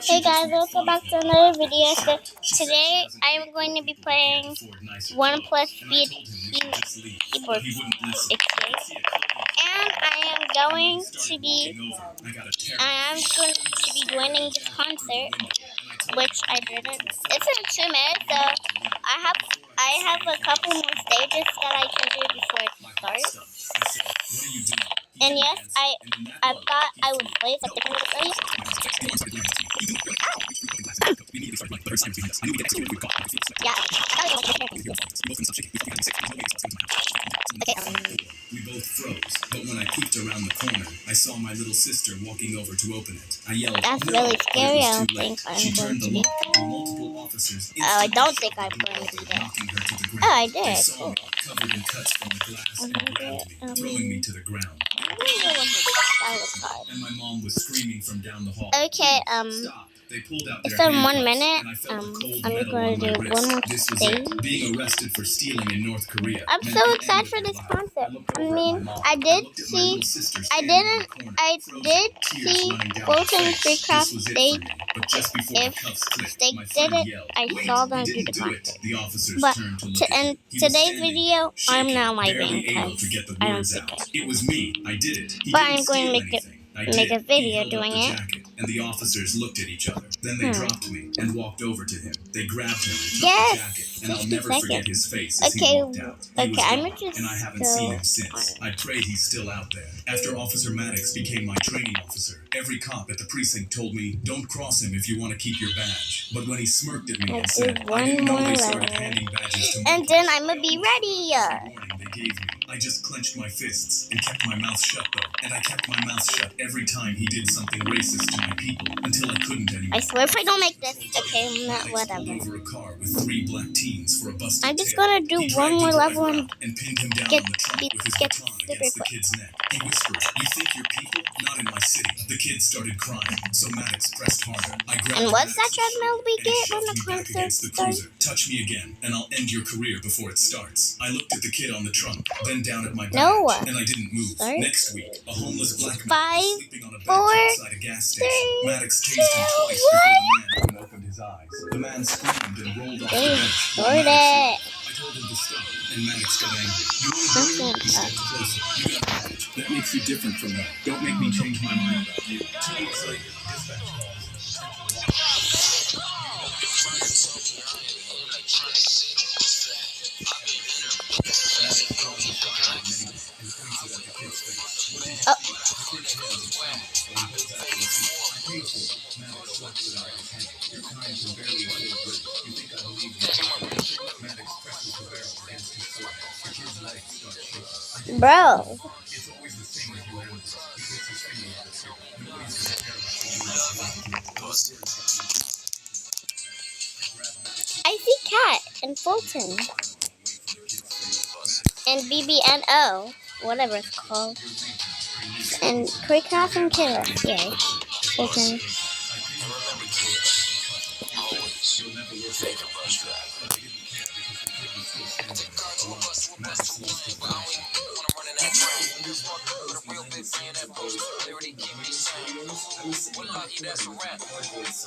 Hey guys, welcome back to another video. So today I am going to be playing OnePlus Speed Keyboard Escape, and I am going to be joining this concert, which I didn't. It's in 2 minutes, so I have a couple more stages that I can do before it starts. And yes, I thought I would play some different earlier. Yeah. We both froze, but when I peeked around the corner, I saw my little sister walking over to open it. I yelled, That's "No!" really scary. I don't But it was too think late. I'm She going turned to the be. lock, and multiple officers Oh, I don't think instantly I'm going to open, be there. knocking her to the ground. Oh, I They did. saw me, covered in cuts from the glass, and grabbed me, throwing me to the ground. And my mom was screaming from down the hall. Okay, Stop. They pulled out it's their in 1 handcuffs, minute. and I felt the cold I'm metal going on to my do wrist. one more This was stage. it. Being arrested for stealing in North Korea. I'm meant so the excited end for of this my life. concert. looked I over at mean, my mom. I did looked at my see, little sister I standing in the corner, I frozen, did tears see running down her Fulton face. Freecraft This was it stage. for me. But just before the If cuffs clicked, they my did friend it, yelled, I "Wait, saw he them do didn't the do it." concert. The officers But turned to look at him. He was today's standing video, there, I'm shaking, not live barely able because to get the I don't words think out. It was me. I did it. He But didn't I'm going to steal make anything. I make did. a video He held up doing the it. jacket, and the officers looked at each other. Then they dropped me and walked over to him. They grabbed him and took the jacket, and I'll 60 never forget seconds. his face as Okay, he walked out. He was I'm gone, just and I haven't seen him since. I pray he's still out there. After Officer Maddox became my training officer, every cop at the precinct told me, "Don't cross him if you want to keep your badge." But when he smirked at me and said, "I didn't know they started handing badges to and then I'm gonna be ready. warning they gave me. I just clenched my fists and kept my mouth shut though. And I kept my mouth shut every time he did something racist to my people until I couldn't anymore. I swear if I don't make this, okay, I'm not Maddox whatever. pulled over a car with 3 black teens for a busted I'm just tail. gonna do He one dragged more the level driver and out and pinned him down get on the trunk with his get baton super against the quick. kid's neck. He whispered, "You think you're people? Not in my city." The kid started crying, so Maddox pressed harder. I grabbed And what's that Maddox's treadmill we and he get when shoved the me back concert against the starts? cruiser. "Touch me again, and I'll end your career before it starts." I looked at the kid on the trunk, then down at my badge, No. and I didn't move. Sorry? Next week, a homeless black man 5, was sleeping on a bench 4, outside a gas station. 3, Maddox tased 2, him twice before the man even opened his eyes. The man screamed and rolled off the They bench. restored it. I told him to stop, and Maddox got angry. "You want to join me?" He stepped closer. "You got a badge. That makes you different from them. Don't make me change my mind about you." 2 weeks later, dispatch calls. Bro. I see Cat and Fulton. And BBNO, whatever it's called. And Craycraft and Killer. Yay. Fulton.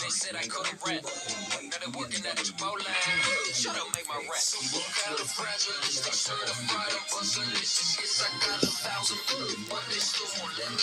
They said I couldn't rent. Now they're working at Chipotle. Shut up, make my rent. Certified, I'm delicious. Yes, I got 1,000 food, but they still won't let me.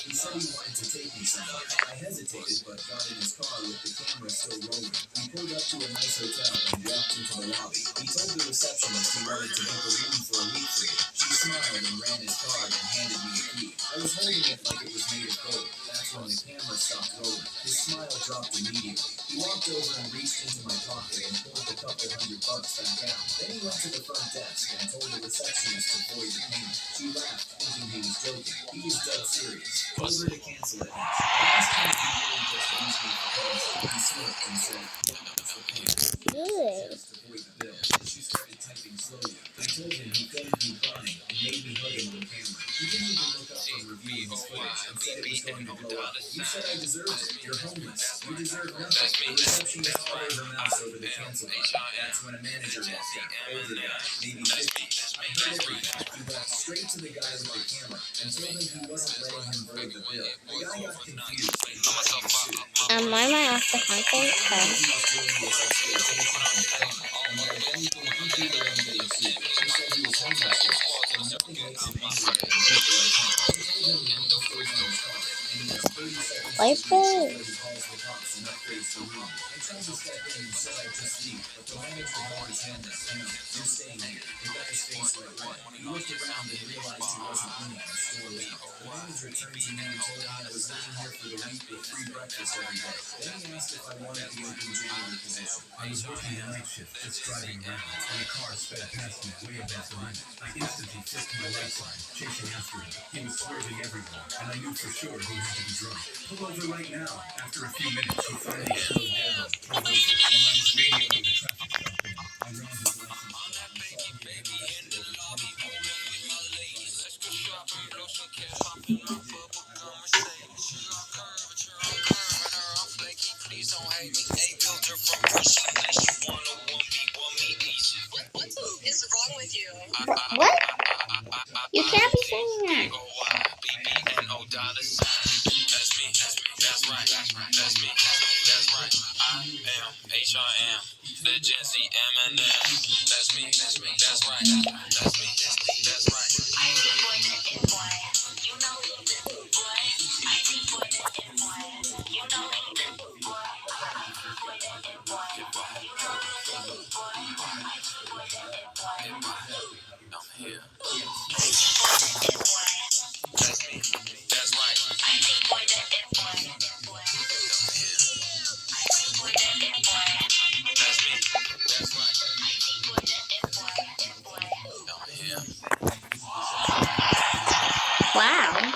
He said he wanted to take me somewhere. I hesitated, but got in his car with the camera still rolling. We pulled up to a nice hotel and walked into the lobby. He told the receptionist he wanted to book a room for a week for me. She smiled and ran his card and handed me a key. I was holding it like it was made of gold. That's when the camera stopped rolling. His smile dropped immediately. He walked over and reached into my pocket and pulled a couple $100 back out. Then he went to the front desk and told the receptionist to void the payment. She laughed, thinking he was joking. He was dead serious. Told her to cancel it. I asked him if he really just used me for cancel. He smirked and said, "That's the payment." Good. Just to void the bill. She started typing slowly. I told him he filmed me crying and made me hug him on camera. He didn't even look up from reviews. me in his footage and said it was going to blow up. You said I deserved it. You're homeless. You deserve nothing. The receptionist covered her mouth over the cancel button. That's when a manager walked out. Older guy, maybe 50. I heard everything. He walked straight to the guy with the camera and told him he wasn't letting him void the bill. The guy got confused and filed a suit. Why am I off the content? Wiper. I was working the night shift, just driving around, and a car sped past me way above the limit. I instantly flipped my right side, chasing after him. He was swerving everywhere, and I knew for sure he had to be drunk. Pull over right now. After a few minutes, he finally slowed down, pulled over, while I was radioing the traffic stop in. I ran his license plate and saw he had been arrested over 20 What is wrong with you? What? You can't be saying that. H.R.M. The Gen Z Eminem. That's me. That's right. That's me. That's right. I'm here. That's me. That's right. That's me. That's right. I'm here. Wow.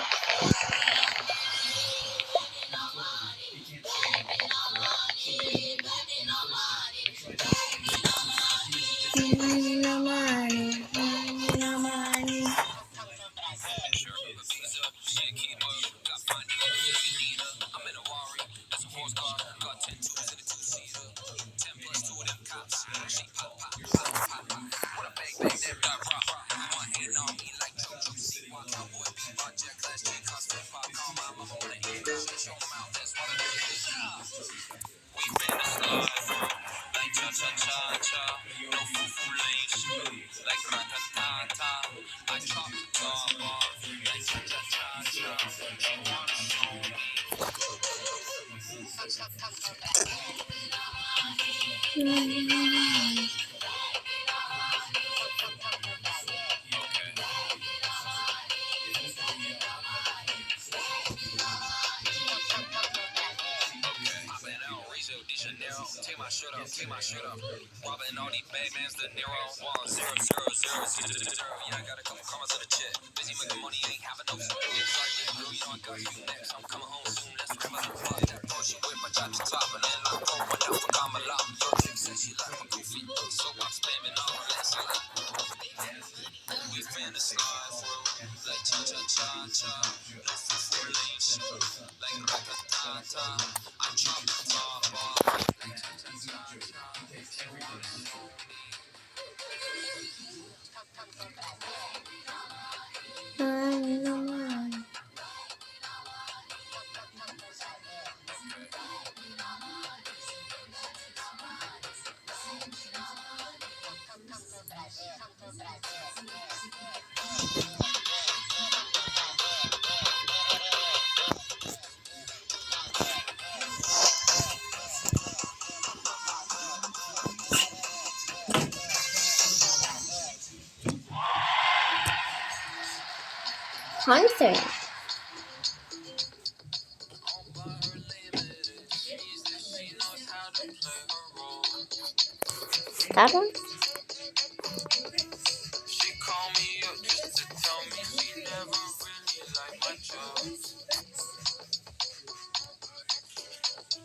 Take my shit up. Robbing all these bad mans, the Nero 100000. Yeah, I got a couple commas on the check. Busy making money, ain't having no fun. Sorry, girl, you know I got you next. I'm coming home soon, let's remember the fun. She whip my job to top, and then I throw one out for Kamala. Yo, chick said she like my goofy, so I'm spamming all less. We fantasize like cha cha cha cha. No full lane, like Rakatata. I'm chopping the top off. Concert. That one? She called me up just to tell me she never really liked my job.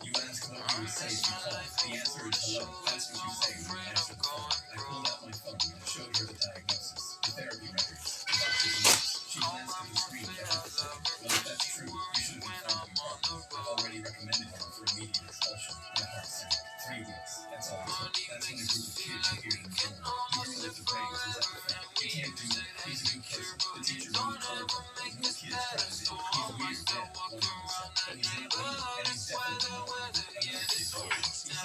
You ask what you would say if you called. The answer is hello. That's what you say when you answer the phone. I pulled out my phone and showed her the diagnosis, the therapy records, the doctor's notes. She glanced at the screen everything.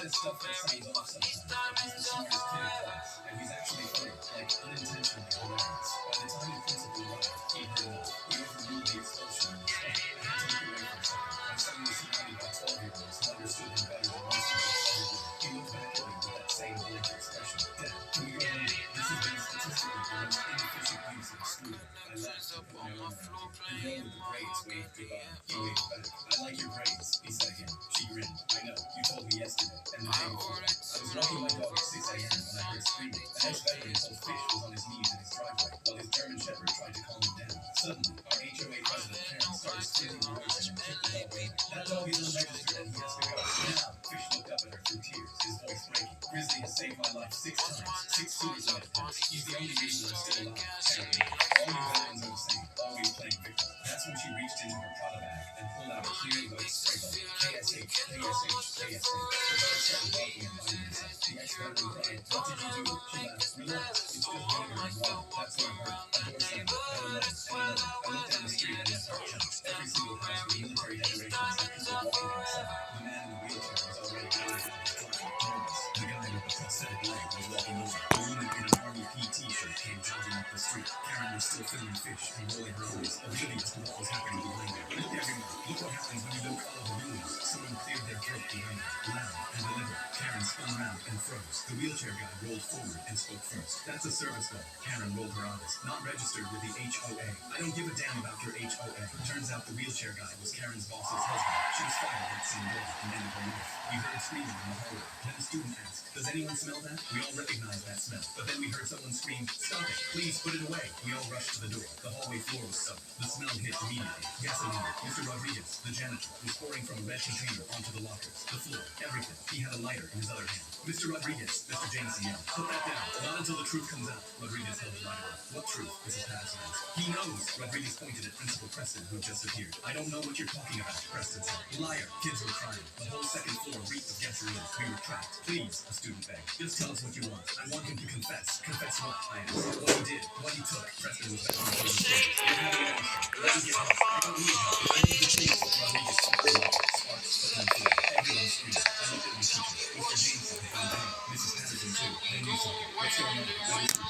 says stuff that sounds off sometimes. He's the smartest kid in class, and he's actually funny, like unintentionally hilarious. By the time the principal arrived, he heard enough. He overruled the expulsion and was fine. I had to look away for a second. I'm suddenly surrounded by 12-year-olds who understood him better than most adults ever did. He looked back at me with that same blank expression. Dad, can we go home? This has been statistically the most inefficient use of schooling. I laughed and put my arm around him. And then with the grades waved goodbye. He waved back. I like your grades, he said again. She grinned. I know, you told me yesterday, and the day before. I was walking my dog at 6 a.m. when I heard screaming. An ex-veteran called Fish was on his knees in his driveway, while his German Shepherd tried to calm him down. Suddenly, our HOA president, Karen, started screaming the words and kicked the dog over. That dog is unregistered and he has to go. Now, Fish looked up at her through tears, his voice breaking. Grizzly has saved my life 6 times, 6 suicide attempts. He's the only reason I'm still alive. Karen, all you veterans are the same, always playing victim. That's when she reached into her Prada bag and pulled out a clear white spray bottle. KSH, KSH, KSH. The dog started barking and biting himself. The ex-veteran cried, "What did you do?" She laughed, "Relax, it's just vinegar and water." That's when I heard a door slammed. At 11, at 11, I looked down the street and left our chunks. Every single house with military decorations and people walking outside. The man in the wheelchair was already rolling down his driveway, nervous. The guy with the prosthetic leg was walking over. A woman in an army PT shirt came jogging up the street. Karen was still filming Fish and rolling her eyes, oblivious to what was happening behind her. Look everyone, look what happens when you don't follow the rules. Someone cleared their throat behind her, loud and deliberate. Karen spun around and froze. The wheelchair guy rolled forward and spoke first. "That's a service dog." Karen rolled her eyes. "Not registered with the HOA. I don't give a damn about your HOA." Turns out the wheelchair guy was Karen's boss's husband. She was fired that same day and ended her life. We heard screaming in the hallway. Then a student asked, "Does anyone smell that?" We all recognized that smell. But then we heard someone scream, "Stop it! Please put it away!" We all rushed to the door. The hallway floor was soaked. The smell hit immediately. Gasoline. Mr. Rodriguez, the janitor, was pouring from a red container onto the lockers, the floor, everything. He had a lighter in his other hand. "Mr. Rodriguez," Mr. Jameson yelled, "put that down. Not until the truth comes out." Rodriguez held the lighter up. "What truth?" Mrs. Patterson asked. "He knows." Rodriguez pointed at Principal Preston, who had just appeared. "I don't know what you're talking about," Preston said. "Liar." Kids were crying. The whole second floor reeked of gasoline. We were trapped. "Please," a student begged. "Just tell us what you want. I want him to confess." "Confess what?" I asked. "What he did. What he took." Preston was back on the stage. "You're having an issue. Let me get help. I don't need help. I need the truth." Rodriguez spoke the light. Sparks put on fire. Everyone screamed. I looked at my teacher. Mr. Jameson had gone down. Mrs. Patterson too. They knew something. "What's going on?" I whispered.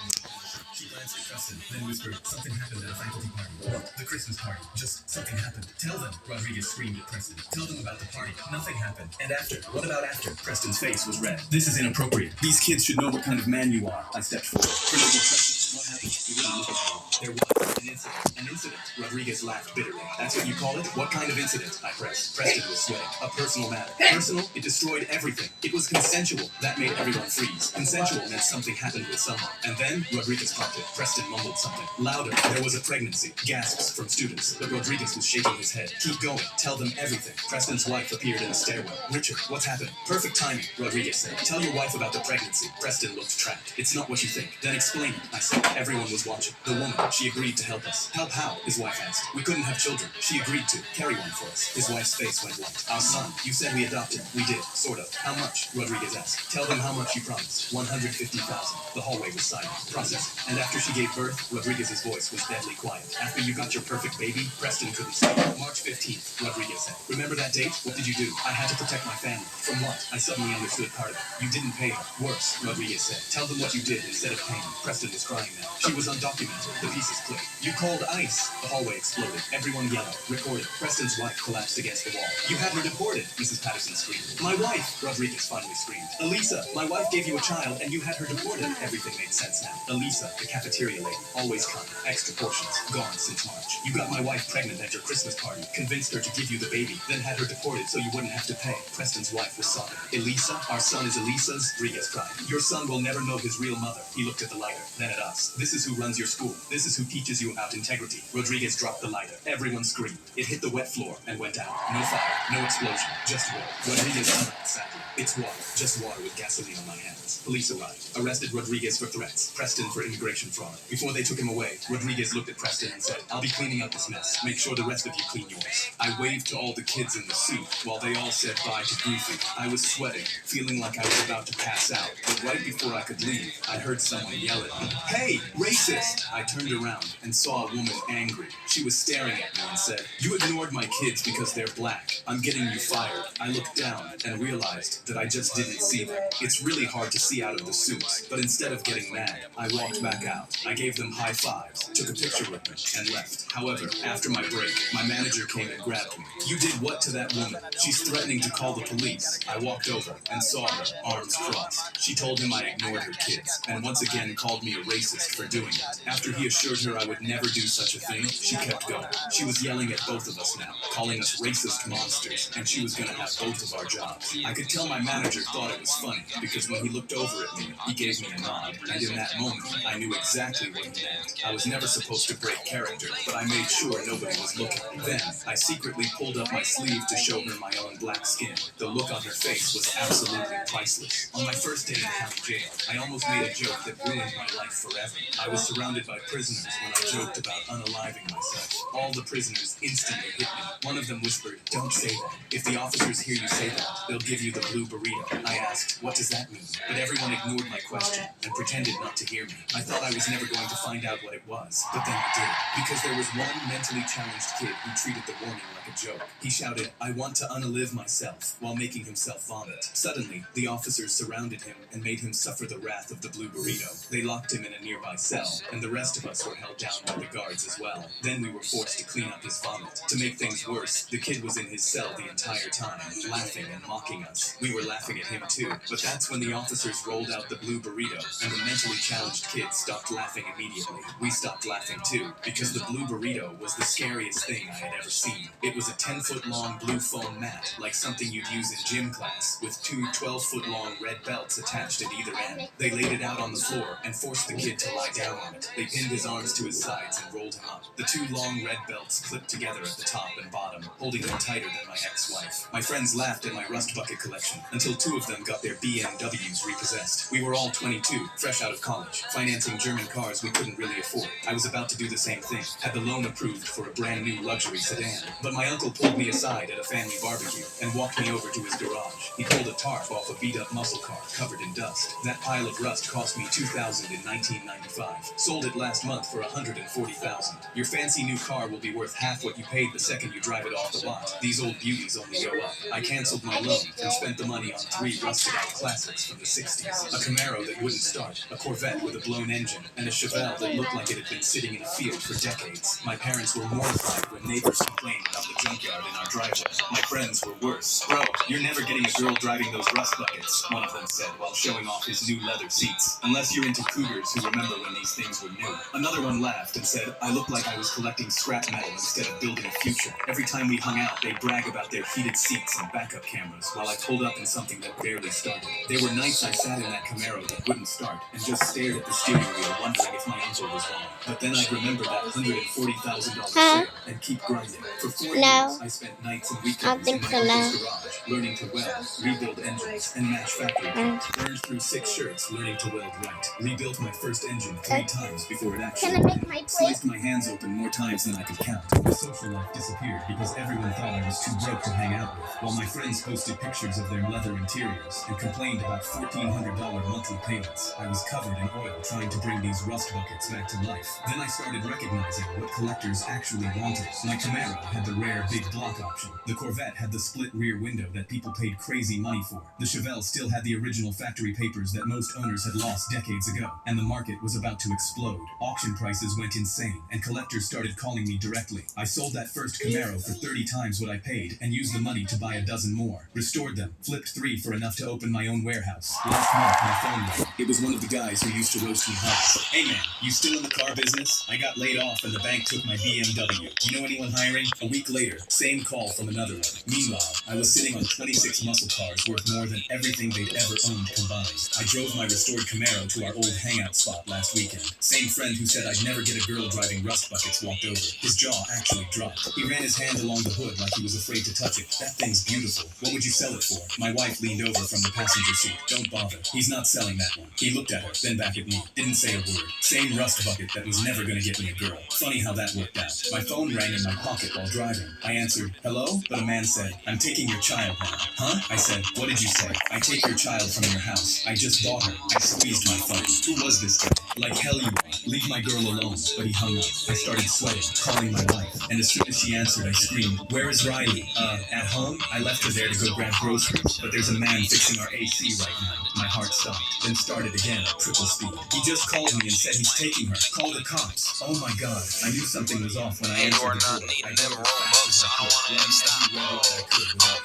She glanced at Preston, then whispered, "Something happened at a faculty party." "What?" "The Christmas party. Just something happened." "Tell them," Rodriguez screamed at Preston. "Tell them about the party. Nothing happened." "And after? What about after?" Preston's face was red. "This is inappropriate. These kids should know what kind of man you are." I stepped forward. "Principal Preston, what happened?" He wouldn't look at me. "There was an incident." "An incident?" Rodriguez laughed bitterly. "That's what you call it? What kind of incident?" I pressed. Preston was sweating. "A personal matter." "Personal? It destroyed everything. It was consensual." That made everyone freeze. Consensual meant something happened with someone. And then Rodriguez prompted. Preston mumbled something. Louder. "There was a pregnancy." Gasps from students. But Rodriguez was shaking his head. "Keep going. Tell them everything." Preston's wife appeared in the stairwell. "Richard, what's happened?" "Perfect timing," Rodriguez said. "Tell your wife about the pregnancy." Preston looked trapped. "It's not what you think." "Then explain it," I said. Everyone was watching. "The woman, she agreed to help us." "Help how?" His wife asked. "We couldn't have children. She agreed to carry one for us." His wife's face went white. "Our son. You said we adopted." "We did. Sort of." "How much?" Rodriguez asked. "Tell them how much you promised." 150,000. The hallway was silent. Processing. "And after she gave birth?" Rodriguez's voice was deadly quiet. "After you got your perfect baby?" Preston couldn't say. "March 15th, Rodriguez said. "Remember that date? What did you do?" "I had to protect my family." "From what?" I suddenly understood part of it. "You didn't pay her." "Worse," Rodriguez said. "Tell them what you did instead of paying." Preston was crying now. "She was undocumented." The pieces clicked. "You called ICE." The hallway exploded. Everyone yelled. Recorded. Preston's wife collapsed against the wall. "You had her deported," Mrs. Patterson screamed. "My wife!" Rodriguez finally screamed. "Elisa, my wife gave you a child and you had her deported." Everything made sense now. Elisa, the cafeteria lady, always kind. Extra portions. Gone since March. "You got my wife pregnant at your Christmas party, convinced her to give you the baby, then had her deported so you wouldn't have to pay." Preston's wife was sobbing. "Elisa? Our son is Elisa's?" Rodriguez cried. "Your son will never know his real mother." He looked at the lighter, then at us. "This is who runs your school. This is who teaches you about integrity." Rodriguez dropped the lighter. Everyone screamed. It hit the wet floor and went out. No fire, no explosion, just water. Rodriguez sighed sadly. "It's water. Just water with gasoline on my hands." Police arrived. Arrested Rodriguez for threats. Preston for immigration fraud. Before they took him away, Rodriguez looked at Preston and said, "I'll be cleaning up this mess. Make sure the rest of you clean yours." I waved to all the kids in the suit while they all said bye to Goofy. I was sweating, feeling like I was about to pass out. But right before I could leave, I heard someone yell at me, "Hey, racist!" I turned around and saw a woman angry. She was staring at me and said, "You ignored my kids because they're black. I'm getting you fired." I looked down and realized that I just didn't see them. It's really hard to see out of the suits, but instead of getting mad, I walked back out. I gave them high fives, took a picture with them, and left. However, after my break, my manager came and grabbed me. "You did what to that woman? She's threatening to call the police." I walked over and saw her, arms crossed. She told him I ignored her kids, and once again called me a racist for doing it. After he assured her I would never do such a thing, she kept going. She was yelling at both of us now, calling us racist monsters, and she was gonna have both of our jobs. I could tell my manager thought it was funny, because when he looked over at me, he gave me a nod, and in that moment, I knew exactly what he meant. I was never supposed to break character, but I made sure nobody was looking. Then, I secretly pulled up my sleeve to show her my own black skin. The look on her face was absolutely priceless. On my first day in county jail, I almost made a joke that ruined my life forever. I was surrounded by prisoners when I joked about unaliving myself. All the prisoners instantly hit me. One of them whispered, "Don't say that. If the officers hear you say that, they'll give you the blue burrito." I asked, "What does that mean?" But everyone ignored my question and pretended not to hear me. I thought I was never going to find out what it was, but then I did. Because there was one mentally challenged kid who treated the warning like a joke. He shouted, "I want to unalive myself," while making himself vomit. Suddenly, the officers surrounded him and made him suffer the wrath of the blue burrito. They locked him in a nearby cell, and the rest of us were held down by the guards as well. Then we were forced to clean up his vomit. To make things worse, the kid was in his cell the entire time, laughing and mocking us. We were laughing at him too, but that's when the officers rolled out the blue burrito, and the mentally challenged kid stopped laughing immediately. We stopped laughing too, because the blue burrito was the scariest thing I had ever seen. It was a 10-foot-long blue foam mat, like something you'd use in gym class, with two 12-foot-long red belts attached at either end. They laid it out on the floor and forced the kid to lie down on it. They pinned his arms to his sides and rolled him up. The two long red belts clipped together at the top and bottom, holding him tighter than my ex-wife. My friends laughed at my rust bucket collection, until two of them got their BMWs repossessed. We were all 22, fresh out of college, financing German cars we couldn't really afford. I was about to do the same thing, had the loan approved for a brand new luxury sedan. But my uncle pulled me aside at a family barbecue and walked me over to his garage. He pulled a tarp off a beat-up muscle car covered in dust. That pile of rust cost me $2,000 in 1995. Sold it last month for $140,000. Your fancy new car will be worth half what you paid the second you drive it off the lot. These old beauties only go up. I canceled my loan and spent the money on 3 rusted-out classics from the 60s. A Camaro that wouldn't start, a Corvette with a blown engine, and a Chevelle that looked like it had been sitting in a field for decades. My parents were mortified when neighbors complained about the junkyard in our driveway. My friends were worse. "Bro, you're never getting a girl driving those rust buckets," one of them said while showing off his new leather seats. "Unless you're into cougars who remember when these things were new." Another one laughed and said I looked like I was collecting scrap metal instead of building a future. Every time we hung out, they'd brag about their heated seats and backup cameras while I pulled up in something that barely started. There were nights I sat in that Camaro that wouldn't start and just stared at the steering wheel wondering if my uncle was wrong. But then I'd remember that $140,000 sale and keep grinding. For 4 years, I spent nights and weekends in my uncle's garage, learning to weld, rebuild engines, and match factory parts. Burned through 6 shirts, learning to weld right. Rebuilt my first engine 3 times before it actually worked. Sliced my hands open more times than I could count. My social life disappeared because everyone thought I was too broke to hang out with, while my friends posted pictures of their leather interiors and complained about $1,400 monthly payments. I was covered in oil trying to bring these rust buckets back to life. Then I started recognizing what collectors actually wanted. My Camaro had the rare big block option. The Corvette had the split rear window that people paid crazy money for. The Chevelle still had the original factory papers that most owners had lost decades ago, and the market was about to explode. Auction prices went insane, and collectors started calling me directly. I sold that first Camaro for 30 times what I paid, and used the money to buy a dozen more. Restored them, flipped 3 for enough to open my own warehouse. Last month, my phone rang. It was one of the guys who used to roast me hot. "Hey man, you still in the car business? I got laid off and the bank took my BMW. You know anyone hiring?" A week later, same call from another one. Meanwhile, I was sitting on 26 muscle cars worth more than everything they'd ever owned combined. I drove my restored Camaro to our old hangout spot last weekend. Same friend who said I'd never get a girl driving rust buckets walked over. His jaw actually dropped. He ran his hand along the hood like he was afraid to touch it. "That thing's beautiful. What would you sell it for?" My wife leaned over from the passenger seat. "Don't bother. He's not selling that one." He looked at her, then back at me. Didn't say a word. Same rust bucket that was never gonna get me a girl. Funny how that worked out. My phone rang in my pocket while driving. I answered, "Hello?" But a man said, "I'm taking your child now." "Huh?" I said, "What did you say?" "I take your child from your house. I just bought her." I squeezed my phone. Who was this guy? Like hell you are. Leave my girl alone. But he hung up. I started sweating, calling my wife. And as soon as she answered, I screamed, "Where is Riley?" At home? I left her there to go grab groceries. But there's a man fixing our AC right now. My heart stopped. Then started again at triple speed. He just called me and said he's taking her. Call the cops. Oh my god. I knew something was off when I answered the door. Needing them Robux, I don't wanna ever stop.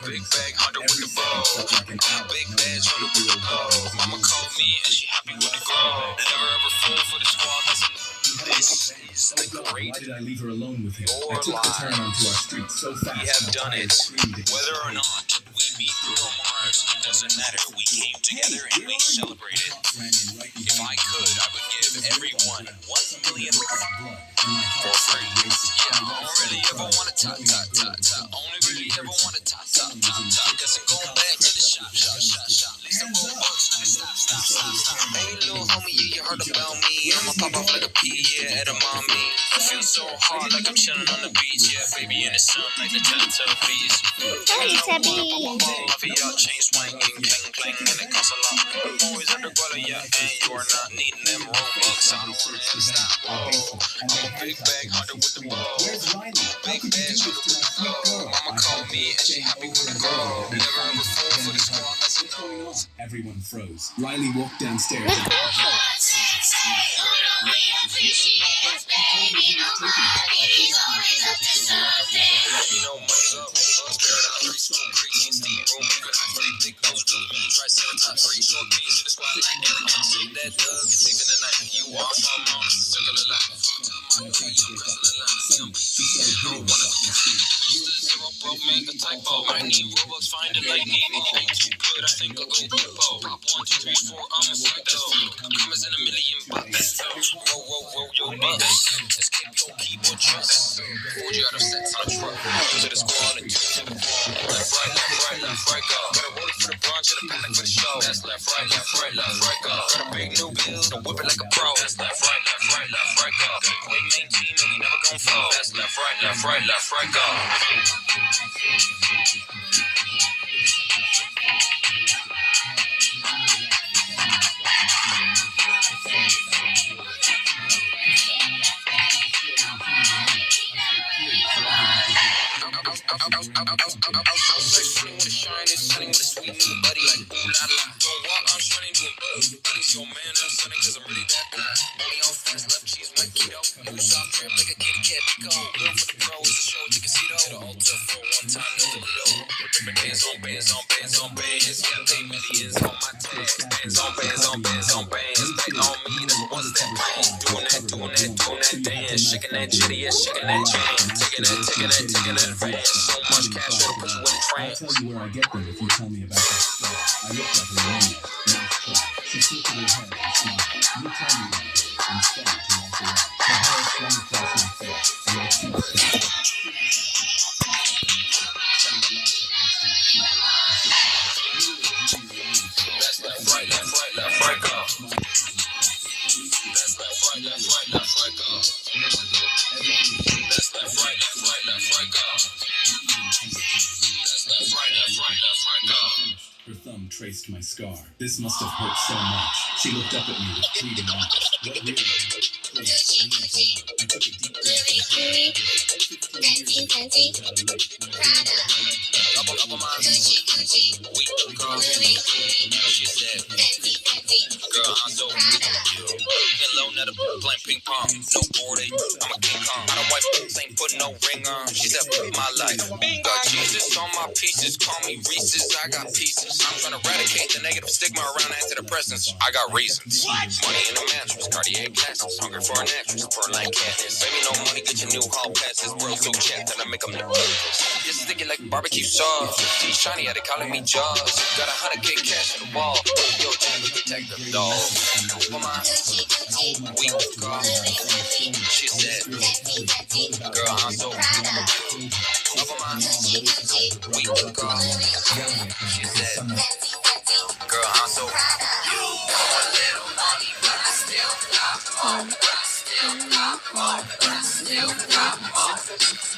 Big bag hunter with the bow. Big badge hunter with the bow. Mama called me and she happy with the grow. Never ever fall for the squad. This is the great. Why did I leave her alone with him? Or I took the turn lies. onto our street so fast. We have my done tires it. screamed at me. Whether or not we meet Bruno Mars, it doesn't matter. We came together and we celebrated. If I could, I would give everyone 1 million for free. Yeah, I don't really ever want to top. Only really ever want to top. Guess I'm going back to the shop. Leave some more bucks. Stop. Hey, little homie, yeah, you heard about me. I'ma pop off like a pea, yeah, at a mommy. Feel so hard like I'm chilling on the beach, yeah, baby in the sun like the Teletubbies. Hey, Tubby. Mafia chain swinging, clang, and it costs a lot. Always under guala, yeah, and you are not needing them Robux. I don't wanna ever stop. I'm a big bag hunter with the ball. Where's Riley? Big bags with the ball. Mama called me and she happy with the girl. Never ever fall for the squad, that's a no. Everyone froze. Riley walked downstairs. What's that? You know, money's up. Paradise, crazy steam room. Big nose, triceratops, three short beans in the squad like Eric. Say that Doug is leaving the night. You are my mom. Circle of life. Zero broke, make a typo. I need Robux, find it like Nemo. Ain't too good, I think I'll go Bobo. Pop 1, 2, 3, 4, I'm a psycho. Commas in a million bucks. Roll your bucks. Escape your keyboard trust. Pulled you out of sets on a truck. To the squad and two to the ball. Left, right, go. Got a roller for the brunch and a panic for the show. That's left, right, go. Got a big new bill, don't whip it like a pro. That's left, right, go. We main team and we never gon' fall. That's left, right, go. Outside with a shine and sunny with a sweet new buddy. Like, ooh la la. Don't walk, I'm shunning doing buddies. Yo, man, I'm sunning cause I'm really that guy. Only on fast, left cheese, my keto. New soft trip like a kitty cat, pico. Going for the pros, the show, the casino. To the altar for one time, no Toledo. Bands on bands. Yeah, pay millions on my tags. Bands on bands. Back on me, the ones that bang. Doing that dance. Shaking that jitty, yeah, shaking that chain. Taking that advance. So much cash, it'll put you in a I'll trance. tell you where I get them if you tell me about that story. I looked at her maniac, mouth shut. She tilted her head and smiled. You tell me about it, and started to walk away. Her hair swung across my face, and my cheeks stopped. That's left, right, go. That's left, right, go. That's left, right, go. That's left, right, go. Her thumb traced my scar. This must have hurt so much. She looked up at me with pleading eyes. What really? Please, I need to know. I took a deep Double mine. Weak girl. She said, girl, I'm so getting low, not a playing ping pong. No boarding, I'm a King Kong. I don't wife boots, ain't put no ring on. She said, my life. Got Jesus on my pieces. Call me Reese's, I got pieces. I'm trying to eradicate the negative stigma around antidepressants. I got reasons. Money in the mattress, Cartier glasses. Hungry for an actress, burn like Katniss. Baby, no money, get your new hall passes. World so jacked that I make them look nervous. Just sticky like barbecue sauce. She's shiny, they calling me Jaws. Got 100K cash in the wall. Yo, Jack, you protect the dog. For my weak girl. She said, girl, I'm so over my weak girl. She said, girl, I'm so you a little money, but I still got more. Still got more.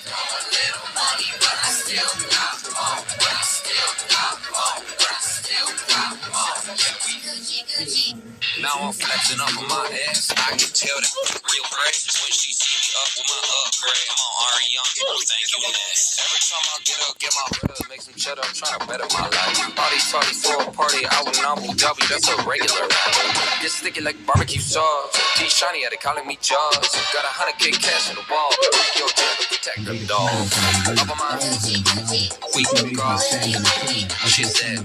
A little money, but I still got more. Still got more. Yeah, we Gucci. Now I'm flexing up on my ass. I can tell that real crazy when she see me up with my upgrade. I'm on Ariana, thank you next. Every time I get my bread, make some cheddar, I'm trying to better my life. Party for a party, I would Abu Dhabi, that's a regular rap. Get sticky like barbecue sauce. T-Shiny had it calling me Jaws. Got 100K cash in the wall. Yo, protect the dog. Up on my weak girl. She's dead.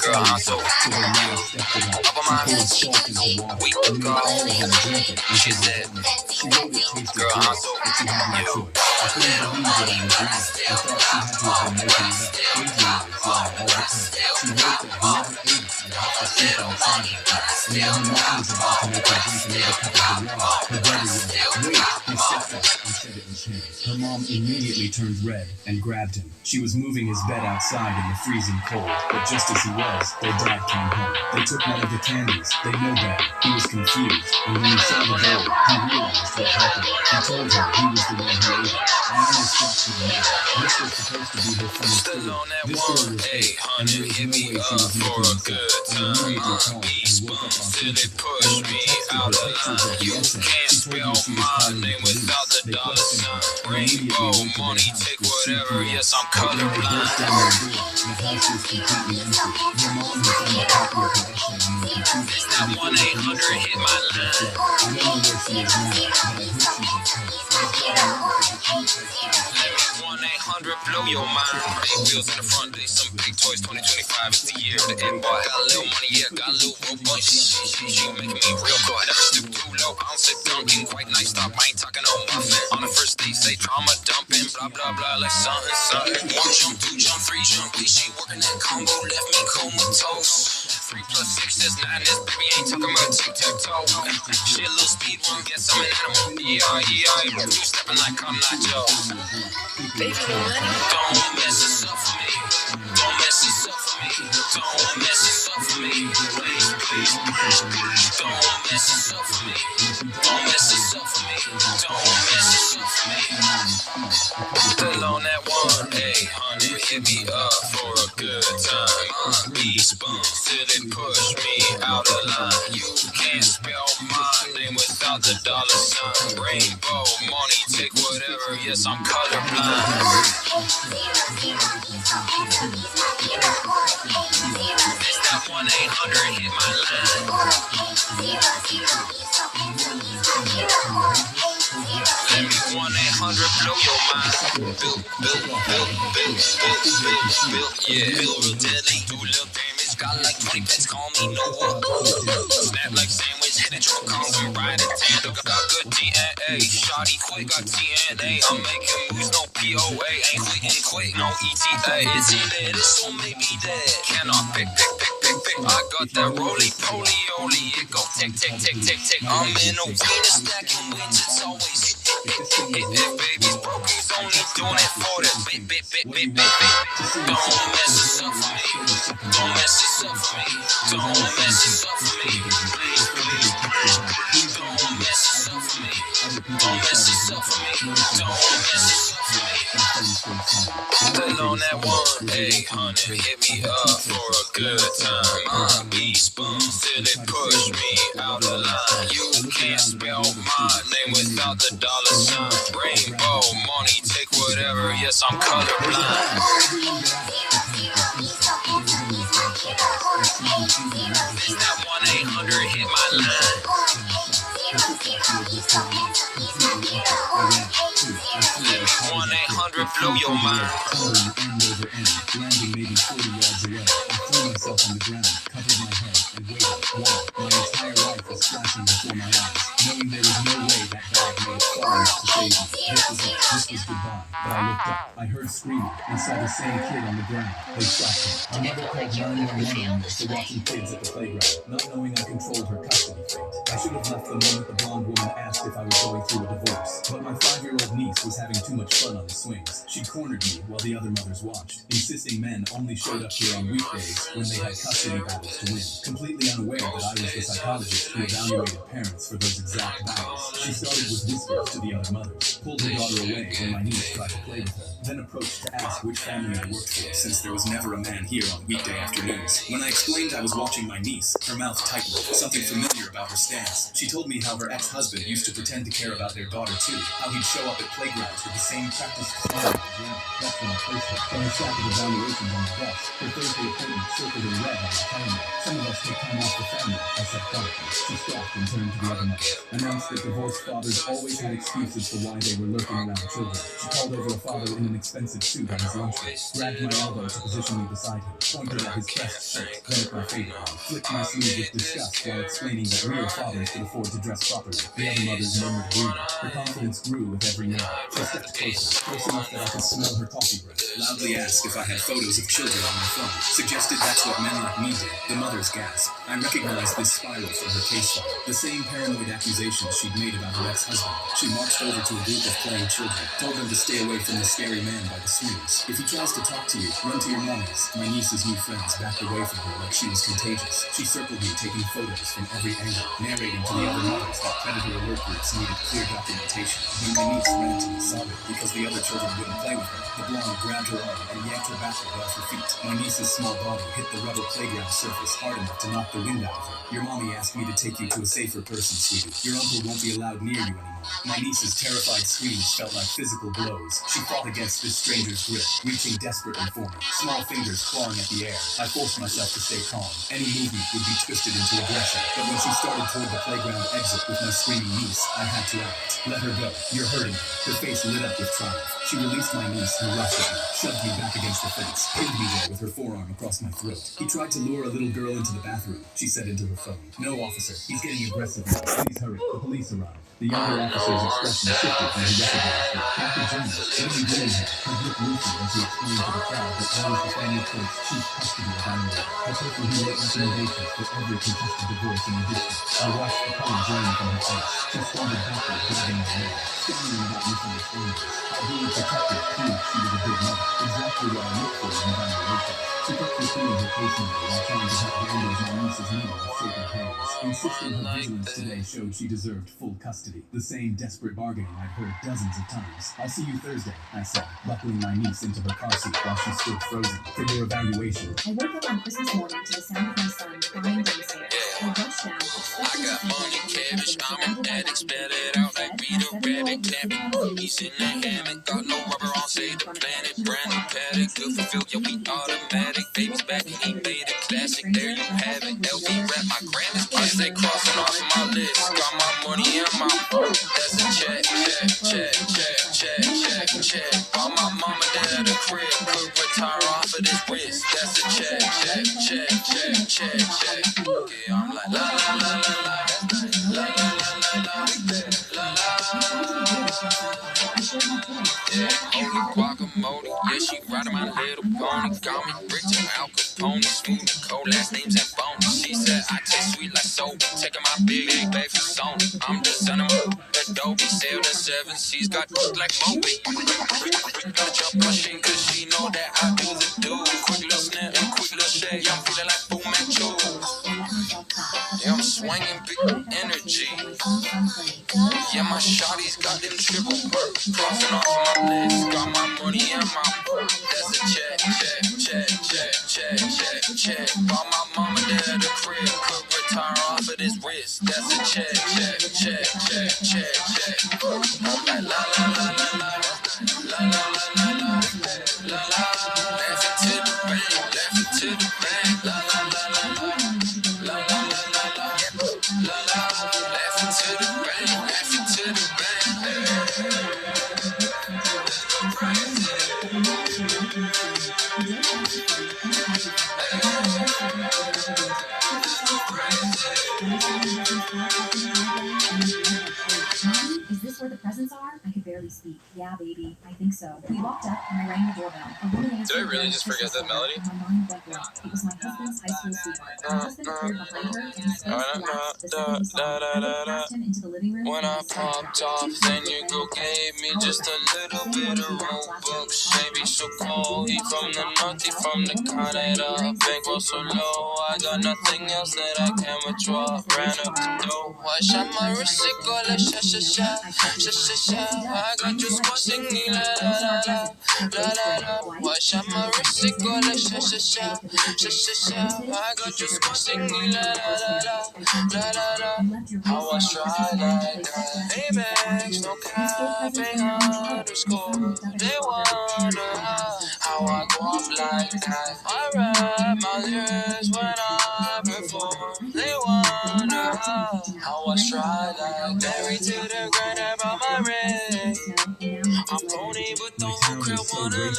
Girl, I'm so up on my weak girl. She's dead. Girl, I'm so yo. Her mom immediately turned red and grabbed him. She was moving his bed outside in the freezing cold, but just as he was, their dad came home. They took one of the candies. They know Dad. He was confused, and when he saw the bowl, he realized what happened. He told her he was the one who ate it. I understood the matter. This was supposed to be her funny story. This girl was 8, and there was no way she was making a mistake. Till they push me out of line. You can't spell my name without the dollar sign. Rainbow money, take whatever. Yes, I'm colorblind. That 1-800 hit my line. 1-800 blow your mind. Big wheels in the front, they some big toys. 2025 is the year. The end boy got a little money, yeah, got a little robot. She making me real good. Never stoop too low. I don't sit dunking, quite nice. Stop, I ain't talking no muffin. On the first date, say drama dumping, blah blah blah, like something. 1 jump, 2 jump, 3 jump. She working that combo, left me comatose. 3 + 6 is 9. This baby ain't talking about tic-tac-toe. She a little speed one, guess I'm an animal. Yeah. You stepping like I'm not Joe. Baby, don't mess this up for me. Don't mess this up for me. Don't mess this up for me. Please. Don't mess this up for me. Don't mess this up for me. Don't mess this up for me. Still on that 1-800, hit me up for a good time. These bumps till they push me out of line. You can't spell my name without the dollar sign. Rainbow money, take whatever. Yes, I'm colorblind. It's that 1-800 hit my line. Let me 1-800 blow your mind. Bill, yeah. Bill real deadly, do a little damage. Got like 20 pets, call me Noah. Snap like sandwich, hit a truck, call them ride and tandem. Got good DNA, shawty quick, got TNA. I'm making moves, no POA. Ain't quick, no ETA. It's either this or maybe that. Cannot pick. I got that roly-poly, it go tick. I'm in a wiener stacking wins, it's always hit. If baby's broke, he's only doing it for that bit. Don't mess this up for me. Don't mess this up for me. Don't mess this up for me. Please. Don't mess this up for me. Don't mess this up for me. Don't mess this up for me. Still on that 1-800, hit me up for a good time. I'm East Bums till they push me out of line. You can't spell my name without the dollar sign. Rainbow money, take whatever. Yes, I'm colorblind. It's that 1-800 hit my line. 1-800 blow your mind. Landing maybe 40 yards away. I threw myself on the ground, covered my head, and waited. Wow, my entire life was flashing before my eyes, knowing there was no way that dog made it far enough to save me. This was it. This was goodbye. But I looked up. I heard screaming and saw the same kid on the ground. They shot him. My mother called 911 for watching kids at the playground, not knowing I controlled her custody fate. I should have left the moment the blonde woman asked if I was going through a divorce, but my 5-year-old niece was having too much fun on the swings. She cornered me while the other mothers watched, insisting men only showed up here on weekdays when they had custody battles to win, completely unaware that I was the psychologist who evaluated parents for those exact battles. She started with whispers to the other mothers. pulled her daughter away when my niece tried to play with her, then approached to ask which family I worked for, since there was never a man here on weekday afternoons. When I explained I was watching my niece, her mouth tightened, something familiar about her stance. She told me how her ex-husband used to pretend to care about their daughter too, how he'd show up at playgrounds with the same practiced smile. That's when I placed her. From the stack of evaluations on the desk, her Thursday appointment circled in red on the calendar. Some of us take time off the family, I said quietly. She stopped and turned to the other mother. Announced that divorced fathers always had excuses for why they were lurking around children. She called over a father in an expensive suit on his lunch break, grabbed my elbow to position me beside him, pointed at his best shirt, then at my favorite, flicked my sleeve with disgust while explaining that real fathers could afford to dress properly. The other mothers murmured agreement. Her confidence grew with every minute. She stepped closer, close enough that I could smell her coffee breath. Loudly asked if I had photos of children on my phone. Suggested that's what men like me did. The mothers gasped. I recognized this spiral from her case file. The same paranoid accusations she'd made about her ex-husband. She marched over to a group of playing children, told them to stay away from the scary man by the swings. If he tries to talk to you, run to your mommies. My niece's new friends backed away from her like she was contagious. She circled me, taking photos from every angle, narrating to the other mothers that predator alert groups needed clear documentation. When my niece ran to me sobbing because the other children wouldn't play with her, the blonde grabbed her arm and yanked her backward off her feet. My niece's small body hit the rubber playground surface hard enough to knock the wind out of her. Your mommy asked me to take you to a safer person, sweetie. Your uncle won't be allowed near you anymore. My niece's terrified screams felt like physical blows. She fought against this stranger's grip, reaching desperately for me, small fingers clawing at the air. I forced myself to stay calm. Any movement would be twisted into aggression. But when she started toward the playground exit with my screaming niece, I had to act. Let her go. You're hurting her. Her face lit up with triumph. She released my niece and rushed at me, shoved me back against the fence, pinned me there with her forearm across my throat. He tried to lure a little girl into the bathroom, she said into her phone. No, officer. He's getting aggressive now. Please hurry. The police arrived. The younger officer's expression shifted when he recognized me. Captain Jones, what are you doing here? His lip loosened as he explained to the crowd that I was the family court's chief custody evaluator, the person who made recommendations for every contested divorce in the district. I watched the color drain from her face. She started backward, grabbing my leg, stammering about misunderstandings. How being protected proved she was a good mother, exactly what I looked for in evaluation. She kept repeating her case number while trying to help bandage my niece's knee with shaking hands, insisting her vigilance today showed she deserved full custody. The same desperate bargaining I'd heard dozens of times. I'll see you Thursday, I said, buckling my niece into her car seat while she stood frozen. For your evaluation. I woke up on Christmas morning to the sound of my son crying downstairs. I rushed down, expecting I got to see money, him cabbage, because I'm an addict, spell it out like Rita Rabbit, cabbage. He's in the hammock, got no rubber on, save the planet, Brandon Paddock, good for Phil, yeah, we automatic. Baby's back and he made a classic, there you have it. LV rap, my grandma's kids, they crossing off my list. Got my money in my phone, that's a check, check, check, check, check, check, check. Bought my mama down the crib, could retire off of this wrist, that's a check, check, check, check, check, check. Yeah, I'm like la la la la la, la la la la la, la la. Yeah, holy guacamole, yeah, she riding my little pony. Got me rich and Al Capone, smooth and cold, last names and bones. She said I taste sweet like soap, taking my big bag for Sony. I'm just son of Adobe, sailed in 7 seas, got like Moby. Gotta jump on shit, cause she know that I do the do. Quick little snap and quick little shake, yeah, I'm feeling like Fu Manchu. Yeah, I'm swinging big energy. Yeah, my shawty's got them triple work, crossing off my list. Got my money in my purse. That's a check, check, check, check, check, check, check. Bought my mama down the crib, could retire off of this wrist. That's a check, check, check, check, check, check. I'm like la la la la la, la la la la la, la la. Laughing to the bank, laughing to the bank, la la la la la, la la la la la, la la. Laughing to the bank, laughing to the bank. Is this where the presents are? I could barely speak. Yeah, baby, I think so. We walked up and I rang the doorbell. A woman answered. Did I really just forget that melody? And my mind went blank. It was my husband's high school sweetheart. My husband appeared behind her and his face relaxed the second he saw me. I looked past him into the living room. When I popped off, then you go gave me just a little bit of Robux. Baby, so cold. He from the north, he from the Canada. Bankroll so low, I got nothing else that I can withdraw. Ran up the dough, I shot my wrist, it go like sha sha sha, sha sha sha. I got you squad singing la la la la, la la la. I shot my wrist, it go like sha sha sha, sha sha sha. I got you squad singing la la la la, la la la. I was try like that. Amex, no cafe underscore. They wonder how I go up like that. I rap my lyrics when I perform. They wonder how I try like that. Married to the grind about my wrist. I'm pony, but the whole crowd wanna live.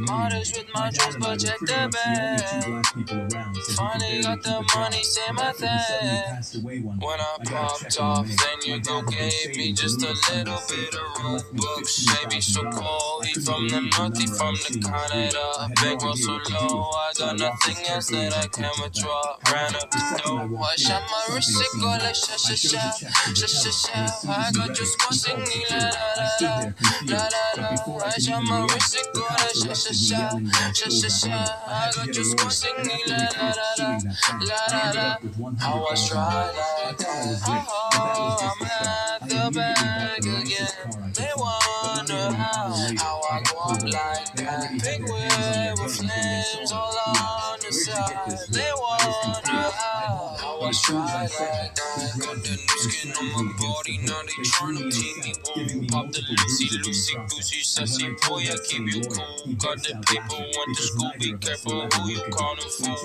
Modest with my jokes, but check the bag. Finally got the money, say my thing. When I popped off, then you go gave me just a little bit of Robux. Baby, so cold. He from the north, he from the Canada. Bankroll so low, I got nothing else that I can withdraw. Ran up the dough, I shot my wrist, it go like sha sha sha, sha sha sha. I got you squad singing la la la, la la la. I shot my wrist, it go like sha sha sha, sha sha sha. I got you squad singing la la la la, la la la. How I try like that. Oh, I'm at the bag again. They wonder how I go up like that. Big wheel with flames all on the side. They wonder how I try like that. Got the new skin on my body, now they tryna keep me warm. Pop the loosey goosey, sassy boy, I keep you cool. Got the paper, went to school, be careful who you callin' fool.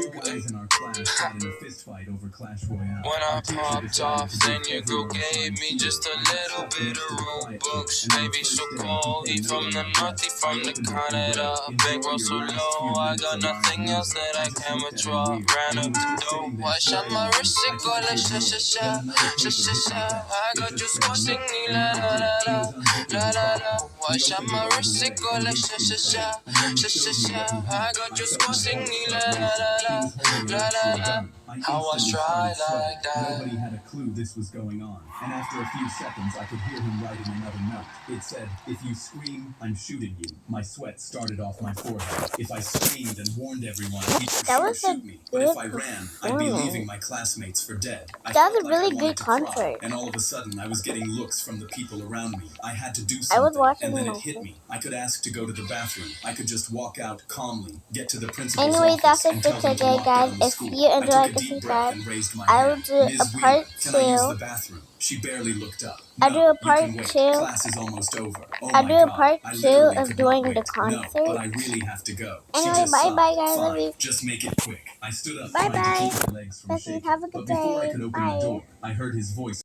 When I popped off, then your girl gave me just a little bit of Robux. Baby, so cold. He from the north, he from the Canada. Bankroll so low, I got nothing else that I can withdraw. Ran up the dough, I shot my wrist, it go like sha sha sha, sha sha sha. I got you squad singing la la la la, la la la. I shot my wrist, it go like sha sha sha, sha sha sha. I got you squad singing la la la la, la la la. How I try like that. Nobody had a clue this was going on, and after a few seconds, I could hear him writing another note. It said, "If you scream, I'm shooting you." My sweat started off my forehead. If I screamed and warned everyone, he'd for sure shoot me. But if I ran, I'd be leaving my classmates for dead. I That was felt a like I really wanted good to cry, concert. and all of a sudden, I was getting looks from the people around me. I had to do I was something, watching and then them. it hit me. I could ask to go to the bathroom. I could just walk out calmly, get to the principal's Anyways, office, that's it and for tell them to today, lock down guys. the If school. you I enjoyed took a the deep breath subscribe, and raised my I will hand. do a Ms. part Wheeler, can I use the 2. bathroom? She barely looked up. I'll do a No, you part can wait. 2. Class is almost over. Oh I'll my do a God. part I 2 literally of could doing not the wait. No, but I concert. really have to go. Anyway, She just bye sighed. bye, guys. Love Fine, you. just make it quick. I stood up Bye trying to bye. keep my legs from Love you. shaking. Have a But good before I day. could open the Bye. door, I heard his voice.